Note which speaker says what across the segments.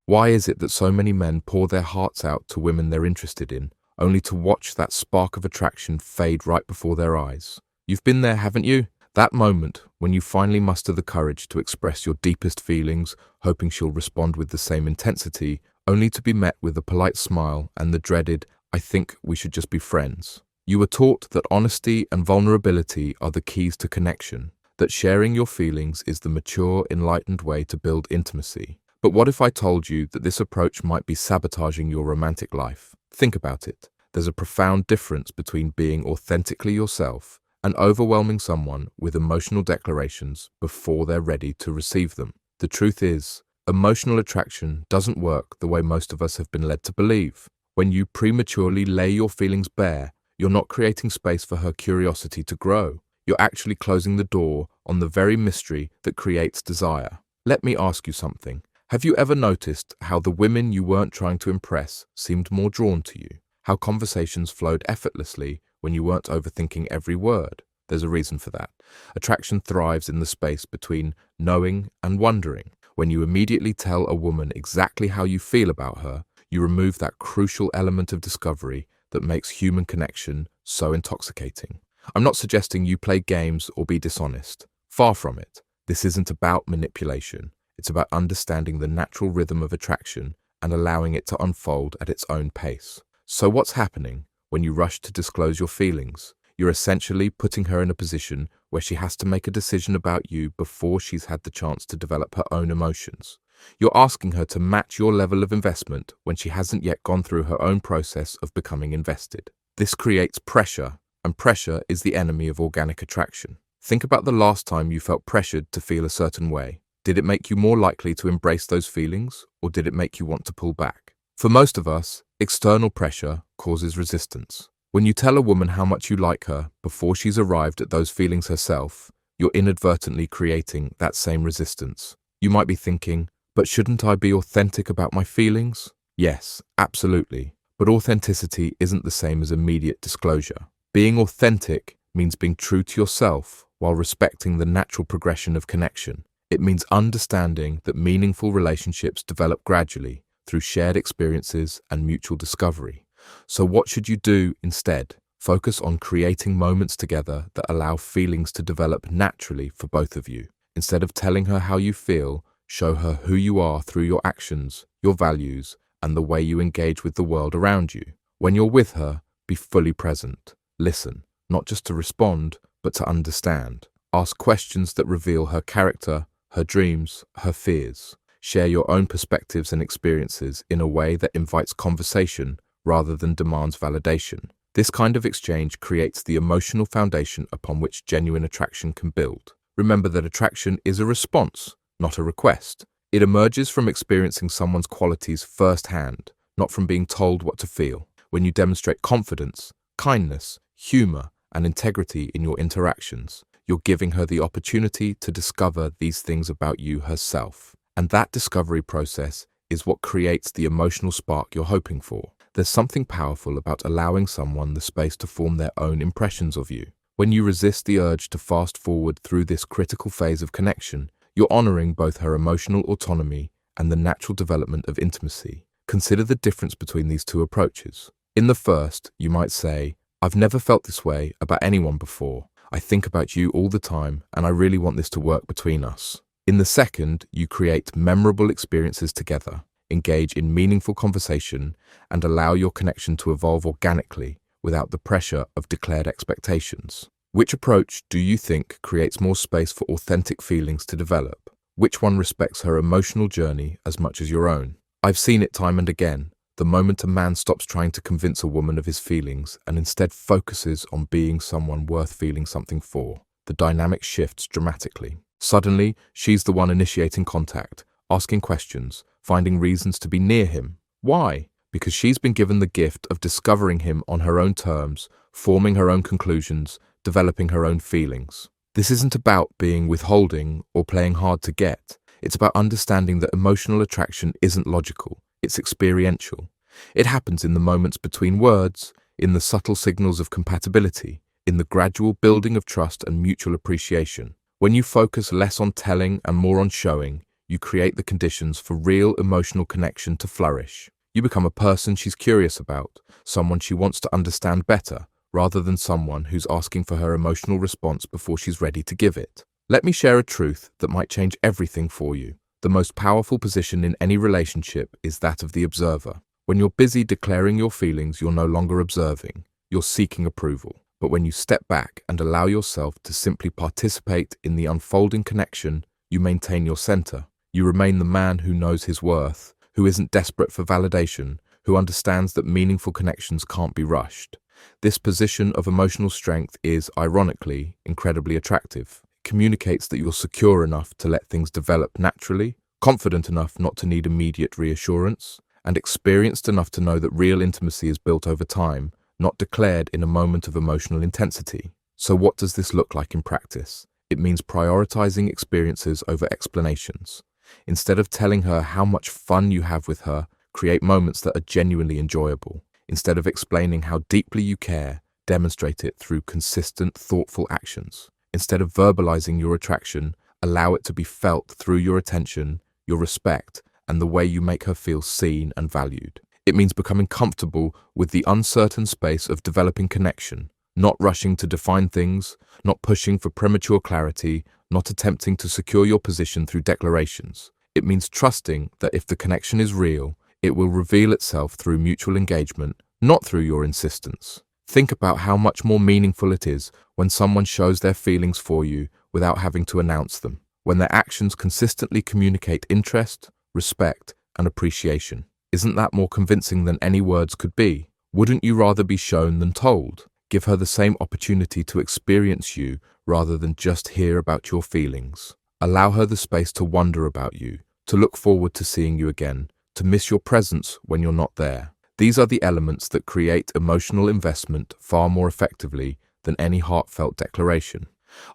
Speaker 1: Why is it that so many men pour their hearts out to women they're interested in, only to watch that spark of attraction fade right before their eyes? You've been there, haven't you? That moment when you finally muster the courage to express your deepest feelings, hoping she'll respond with the same intensity, only to be met with a polite smile and the dreaded, "I think we should just be friends." You were taught that honesty and vulnerability are the keys to connection, that sharing your feelings is the mature, enlightened way to build intimacy. But what if I told you that this approach might be sabotaging your romantic life? Think about it. There's a profound difference between being authentically yourself and overwhelming someone with emotional declarations before they're ready to receive them. The truth is, emotional attraction doesn't work the way most of us have been led to believe. When you prematurely lay your feelings bare, you're not creating space for her curiosity to grow. You're actually closing the door on the very mystery that creates desire. Let me ask you something. Have you ever noticed how the women you weren't trying to impress seemed more drawn to you? How conversations flowed effortlessly when you weren't overthinking every word? There's a reason for that. Attraction thrives in the space between knowing and wondering. When you immediately tell a woman exactly how you feel about her, you remove that crucial element of discovery that makes human connection so intoxicating. I'm not suggesting you play games or be dishonest. Far from it. This isn't about manipulation. It's about understanding the natural rhythm of attraction and allowing it to unfold at its own pace. So what's happening when you rush to disclose your feelings? You're essentially putting her in a position where she has to make a decision about you before she's had the chance to develop her own emotions. You're asking her to match your level of investment when she hasn't yet gone through her own process of becoming invested. This creates pressure, and pressure is the enemy of organic attraction. Think about the last time you felt pressured to feel a certain way. Did it make you more likely to embrace those feelings, or did it make you want to pull back? For most of us, external pressure causes resistance. When you tell a woman how much you like her before she's arrived at those feelings herself, you're inadvertently creating that same resistance. You might be thinking, but shouldn't I be authentic about my feelings? Yes, absolutely. But authenticity isn't the same as immediate disclosure. Being authentic means being true to yourself while respecting the natural progression of connection. It means understanding that meaningful relationships develop gradually through shared experiences and mutual discovery. So what should you do instead? Focus on creating moments together that allow feelings to develop naturally for both of you. Instead of telling her how you feel, show her who you are through your actions, your values, and the way you engage with the world around you. When you're with her, be fully present. Listen, not just to respond, but to understand. Ask questions that reveal her character, her dreams, her fears. Share your own perspectives and experiences in a way that invites conversation rather than demands validation. This kind of exchange creates the emotional foundation upon which genuine attraction can build. Remember that attraction is a response, not a request. It emerges from experiencing someone's qualities firsthand, not from being told what to feel. When you demonstrate confidence, kindness, humor, and integrity in your interactions, you're giving her the opportunity to discover these things about you herself. And that discovery process is what creates the emotional spark you're hoping for. There's something powerful about allowing someone the space to form their own impressions of you. When you resist the urge to fast forward through this critical phase of connection, you're honoring both her emotional autonomy and the natural development of intimacy. Consider the difference between these two approaches. In the first, you might say, "I've never felt this way about anyone before. I think about you all the time, and I really want this to work between us." In the second, you create memorable experiences together, engage in meaningful conversation, and allow your connection to evolve organically without the pressure of declared expectations. Which approach do you think creates more space for authentic feelings to develop? Which one respects her emotional journey as much as your own? I've seen it time and again. The moment a man stops trying to convince a woman of his feelings and instead focuses on being someone worth feeling something for, the dynamic shifts dramatically. Suddenly, she's the one initiating contact, asking questions, finding reasons to be near him. Why? Because she's been given the gift of discovering him on her own terms, forming her own conclusions, developing her own feelings. This isn't about being withholding or playing hard to get. It's about understanding that emotional attraction isn't logical. It's experiential. It happens in the moments between words, in the subtle signals of compatibility, in the gradual building of trust and mutual appreciation. When you focus less on telling and more on showing, you create the conditions for real emotional connection to flourish. You become a person she's curious about, someone she wants to understand better, rather than someone who's asking for her emotional response before she's ready to give it. Let me share a truth that might change everything for you. The most powerful position in any relationship is that of the observer. When you're busy declaring your feelings, you're no longer observing, you're seeking approval. But when you step back and allow yourself to simply participate in the unfolding connection, you maintain your center. You remain the man who knows his worth, who isn't desperate for validation, who understands that meaningful connections can't be rushed. This position of emotional strength is, ironically, incredibly attractive. It communicates that you're secure enough to let things develop naturally, confident enough not to need immediate reassurance, and experienced enough to know that real intimacy is built over time, not declared in a moment of emotional intensity. So what does this look like in practice? It means prioritizing experiences over explanations. Instead of telling her how much fun you have with her, create moments that are genuinely enjoyable. Instead of explaining how deeply you care, demonstrate it through consistent, thoughtful actions. Instead of verbalizing your attraction, allow it to be felt through your attention, your respect, and the way you make her feel seen and valued. It means becoming comfortable with the uncertain space of developing connection, not rushing to define things, not pushing for premature clarity, not attempting to secure your position through declarations. It means trusting that if the connection is real, it will reveal itself through mutual engagement, not through your insistence. Think about how much more meaningful it is when someone shows their feelings for you without having to announce them, when their actions consistently communicate interest, respect, and appreciation. Isn't that more convincing than any words could be? Wouldn't you rather be shown than told? Give her the same opportunity to experience you rather than just hear about your feelings. Allow her the space to wonder about you, to look forward to seeing you again, to miss your presence when you're not there. These are the elements that create emotional investment far more effectively than any heartfelt declaration.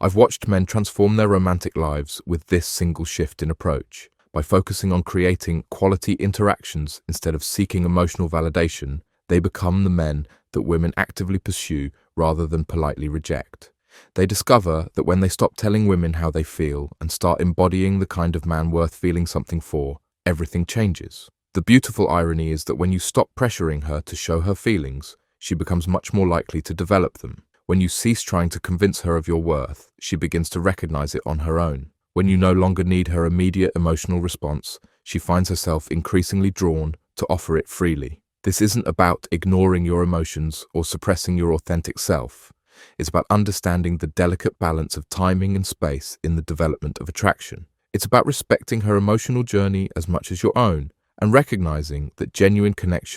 Speaker 1: I've watched men transform their romantic lives with this single shift in approach. By focusing on creating quality interactions instead of seeking emotional validation, they become the men that women actively pursue rather than politely reject. They discover that when they stop telling women how they feel and start embodying the kind of man worth feeling something for, everything changes. The beautiful irony is that when you stop pressuring her to show her feelings, she becomes much more likely to develop them. When you cease trying to convince her of your worth, she begins to recognize it on her own. When you no longer need her immediate emotional response, she finds herself increasingly drawn to offer it freely. This isn't about ignoring your emotions or suppressing your authentic self. It's about understanding the delicate balance of timing and space in the development of attraction. It's about respecting her emotional journey as much as your own and recognizing that genuine connection